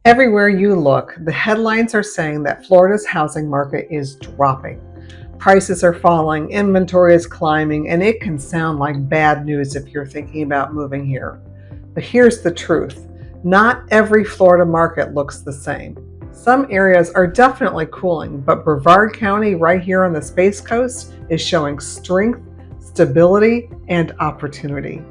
Everywhere you look, the headlines are saying that Florida's housing market is dropping. Prices are falling, inventory is climbing, and it can sound like bad news if you're thinking about moving here. But here's the truth: not every Florida market looks the same. Some areas are definitely cooling, but Brevard County, right here on the Space Coast, is showing strength, stability, and opportunity.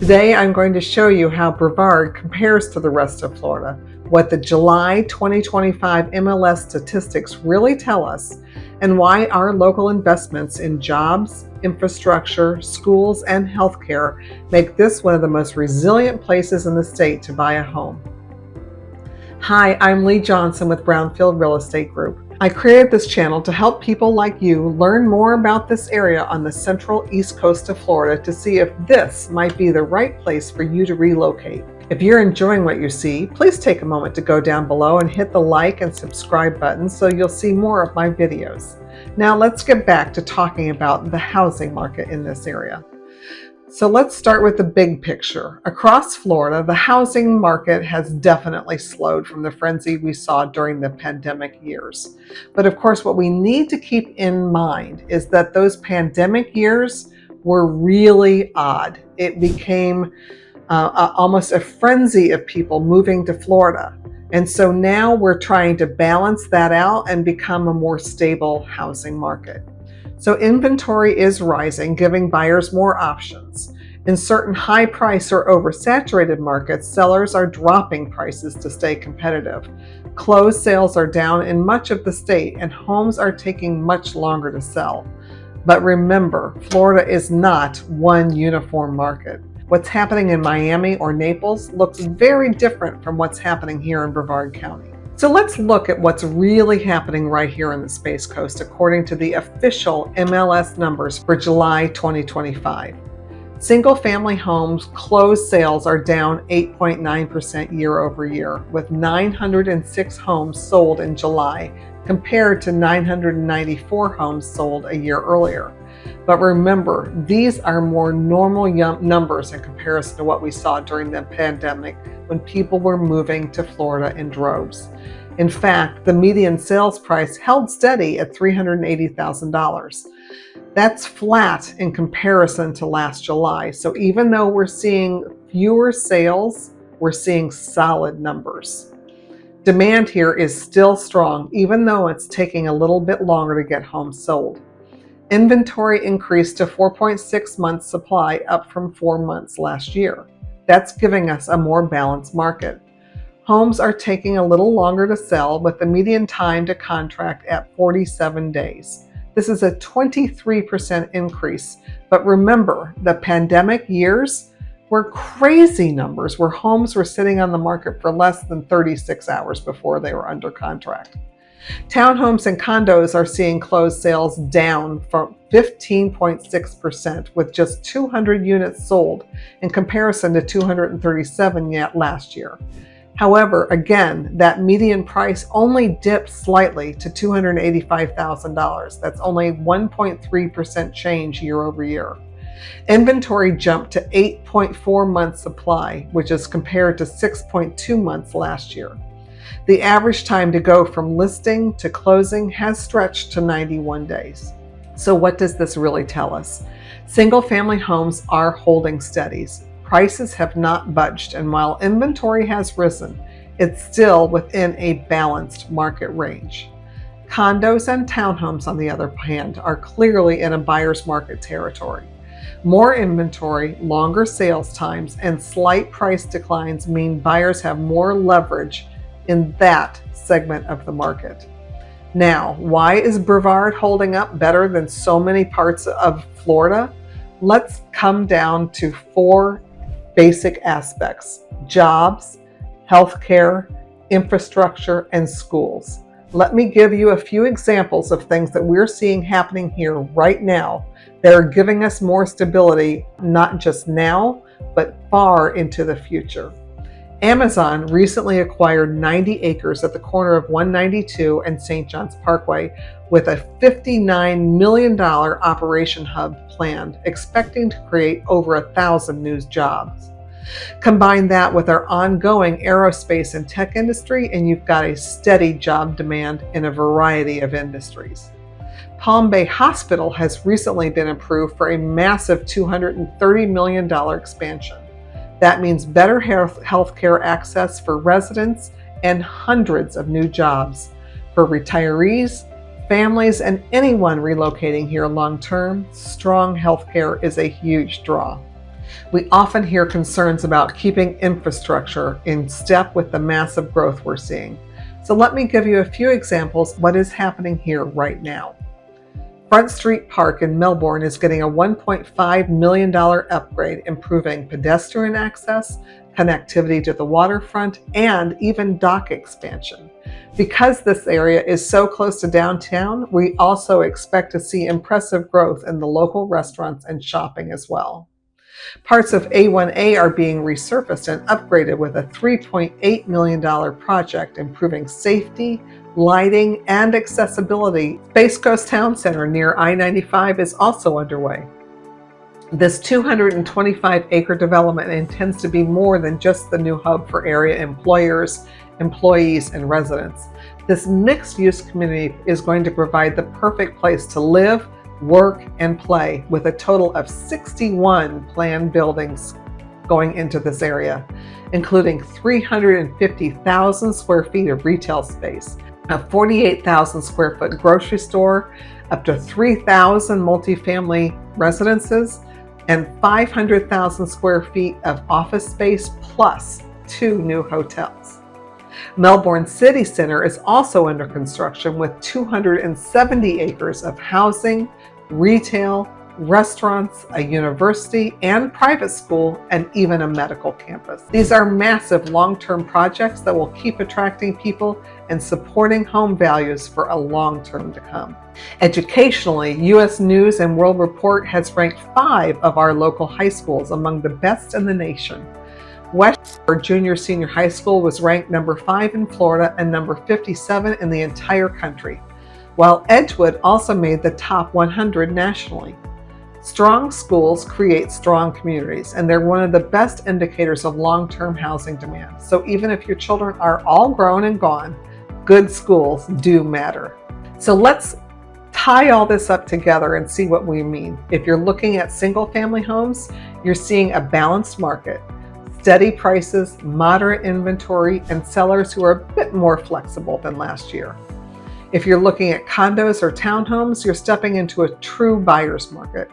Today, I'm going to show you how Brevard compares to the rest of Florida, what the July 2025 MLS statistics really tell us, and why our local investments in jobs, infrastructure, schools, and healthcare make this one of the most resilient places in the state to buy a home. Hi, I'm Lee Johnson with Brownfield Real Estate Group. I created this channel to help people like you learn more about this area on the central east coast of Florida to see if this might be the right place for you to relocate. If you're enjoying what you see, please take a moment to go down below and hit the like and subscribe buttons so you'll see more of my videos. Now let's get back to talking about the housing market in this area. So let's start with the big picture. Across Florida, the housing market has definitely slowed from the frenzy we saw during the pandemic years. But of course, what we need to keep in mind is that those pandemic years were really odd. It became almost a frenzy of people moving to Florida. And so now we're trying to balance that out and become a more stable housing market. So inventory is rising, giving buyers more options. In certain high price or oversaturated markets, sellers are dropping prices to stay competitive. Closed sales are down in much of the state, and homes are taking much longer to sell. But remember, Florida is not one uniform market. What's happening in Miami or Naples looks very different from what's happening here in Brevard County. So let's look at what's really happening right here on the Space Coast according to the official MLS numbers for July 2025. Single-family homes closed sales are down 8.9% year over year, with 906 homes sold in July compared to 994 homes sold a year earlier. But remember, these are more normal numbers in comparison to what we saw during the pandemic when people were moving to Florida in droves. In fact, the median sales price held steady at $380,000. That's flat in comparison to last July. So even though we're seeing fewer sales, we're seeing solid numbers. Demand here is still strong, even though it's taking a little bit longer to get homes sold. Inventory increased to 4.6 months supply, up from 4 months last year. That's giving us a more balanced market. Homes are taking a little longer to sell, with the median time to contract at 47 days. This is a 23% increase. But remember, the pandemic years were crazy numbers where homes were sitting on the market for less than 36 hours before they were under contract. Townhomes and condos are seeing closed sales down from 15.6%, with just 200 units sold in comparison to 237 yet last year. However, again, that median price only dipped slightly to $285,000. That's only 1.3% change year over year. Inventory jumped to 8.4 months supply, which is compared to 6.2 months last year. The average time to go from listing to closing has stretched to 91 days. So what does this really tell us? Single-family homes are holding steady. Prices have not budged, and while inventory has risen, it's still within a balanced market range. Condos and townhomes, on the other hand, are clearly in a buyer's market territory. More inventory, longer sales times, and slight price declines mean buyers have more leverage in that segment of the market. Now, why is Brevard holding up better than so many parts of Florida? Let's come down to 4 basic aspects: jobs, healthcare, infrastructure, and schools. Let me give you a few examples of things that we're seeing happening here right now that are giving us more stability, not just now, but far into the future. Amazon recently acquired 90 acres at the corner of 192 and St. John's Parkway with a $59 million operation hub planned, expecting to create over 1,000 new jobs. Combine that with our ongoing aerospace and tech industry, and you've got a steady job demand in a variety of industries. Palm Bay Hospital has recently been approved for a massive $230 million expansion. That means better health care access for residents and hundreds of new jobs for retirees, families, and anyone relocating here long term. Strong health care is a huge draw. We often hear concerns about keeping infrastructure in step with the massive growth we're seeing. So let me give you a few examples of what is happening here right now. Front Street Park in Melbourne is getting a $1.5 million upgrade, improving pedestrian access, connectivity to the waterfront, and even dock expansion. Because this area is so close to downtown, we also expect to see impressive growth in the local restaurants and shopping as well. Parts of A1A are being resurfaced and upgraded with a $3.8 million project improving safety, lighting, and accessibility. Space Coast Town Center near I-95 is also underway. This 225-acre development intends to be more than just the new hub for area employers, employees, and residents. This mixed-use community is going to provide the perfect place to live, work, and play, with a total of 61 planned buildings going into this area, including 350,000 square feet of retail space, a 48,000 square foot grocery store, up to 3,000 multifamily residences, and 500,000 square feet of office space, plus 2 new hotels. Melbourne City Centre is also under construction with 270 acres of housing, retail, restaurants, a university and private school, and even a medical campus. These are massive long-term projects that will keep attracting people and supporting home values for a long term to come. Educationally, U.S. News and World Report has ranked 5 of our local high schools among the best in the nation. Westshore Junior Senior High School was ranked number 5 in Florida and number 57 in the entire country, while Edgewood also made the top 100 nationally. Strong schools create strong communities, and they're one of the best indicators of long-term housing demand. So even if your children are all grown and gone, good schools do matter. So let's tie all this up together and see what we mean. If you're looking at single-family homes, you're seeing a balanced market, steady prices, moderate inventory, and sellers who are a bit more flexible than last year. If you're looking at condos or townhomes, you're stepping into a true buyer's market.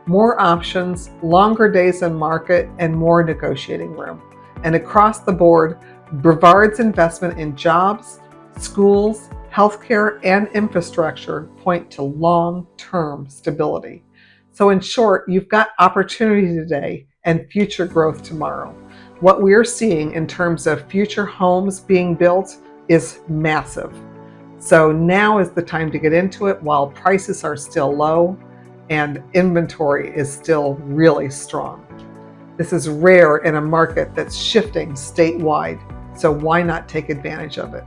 More options, longer days in market, and more negotiating room. And across the board, Brevard's investment in jobs, schools, healthcare, and infrastructure point to long-term stability. So in short, you've got opportunity today and future growth tomorrow. What we're seeing in terms of future homes being built is massive. So now is the time to get into it while prices are still low and inventory is still really strong. This is rare in a market that's shifting statewide, so why not take advantage of it?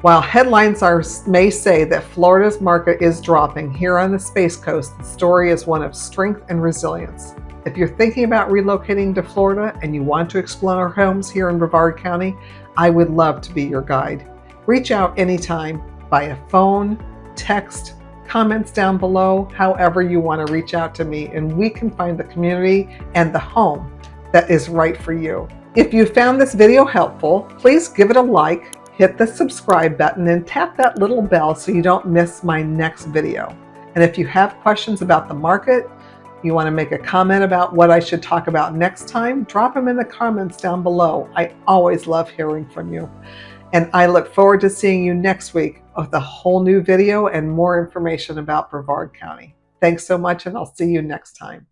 While headlines may say that Florida's market is dropping, here on the Space Coast, the story is one of strength and resilience. If you're thinking about relocating to Florida and you want to explore homes here in Brevard County, I would love to be your guide. Reach out anytime via phone, text, comments down below, however you want to reach out to me, and we can find the community and the home that is right for you. If you found this video helpful, please give it a like, hit the subscribe button, and tap that little bell so you don't miss my next video. And if you have questions about the market, you want to make a comment about what I should talk about next time, drop them in the comments down below. I always love hearing from you. And I look forward to seeing you next week with a whole new video and more information about Brevard County. Thanks so much, and I'll see you next time.